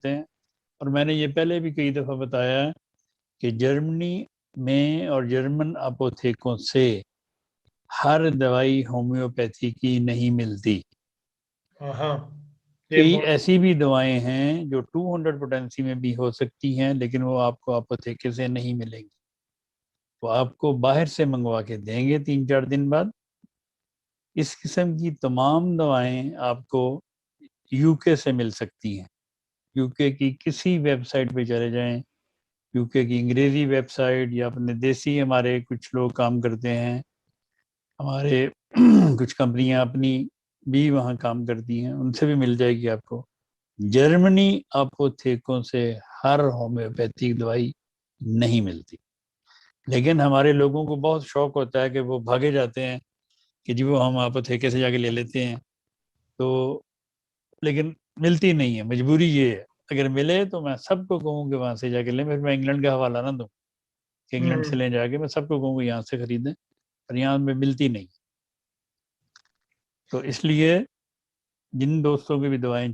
کرتے ہیں. اور میں نے یہ پہلے بھی کئی دفعہ بتایا کہ جرمنی میں اور جرمن اپوتھیکوں سے ہر دوائی ہومیوپیتھی کی نہیں ملتی. ہاں کئی ایسی بھی دوائیں ہیں جو 200 پوٹینسی میں بھی ہو سکتی ہیں لیکن وہ آپ کو اپوتھیکے سے نہیں ملیں گی. وہ آپ کو باہر سے منگوا کے دیں گے 3-4 دن بعد. اس قسم کی تمام دوائیں آپ کو یو کے سے مل سکتی ہیں. یو کے کی کسی ویب سائٹ پہ چلے جائیں, یو کے کی انگریزی ویب سائٹ, یا اپنے دیسی ہمارے کچھ لوگ کام کرتے ہیں, ہمارے کچھ کمپنیاں اپنی بھی وہاں کام کرتی ہیں, ان سے بھی مل جائے گی آپ کو. جرمنی اپوتھیکوں سے ہر ہومیوپیتھک دوائی نہیں ملتی. لیکن ہمارے لوگوں کو بہت شوق ہوتا ہے کہ وہ بھاگے جاتے ہیں کہ جی وہ ہم اپوتھیکے سے جا کے لے لیتے ہیں, تو لیکن ملتی نہیں ہے. مجبوری یہ ہے, اگر ملے تو میں سب کو کہوں کہ وہاں سے جا کے لیں. پھر میں انگلینڈ کا حوالہ نہ دوں کہ انگلینڈ سے لیں جا کے, میں سب کو کہوں گا یہاں سے خریدیں, اور یہاں میں ملتی نہیں. تو اس لیے جن دوستوں کی بھی دوائیں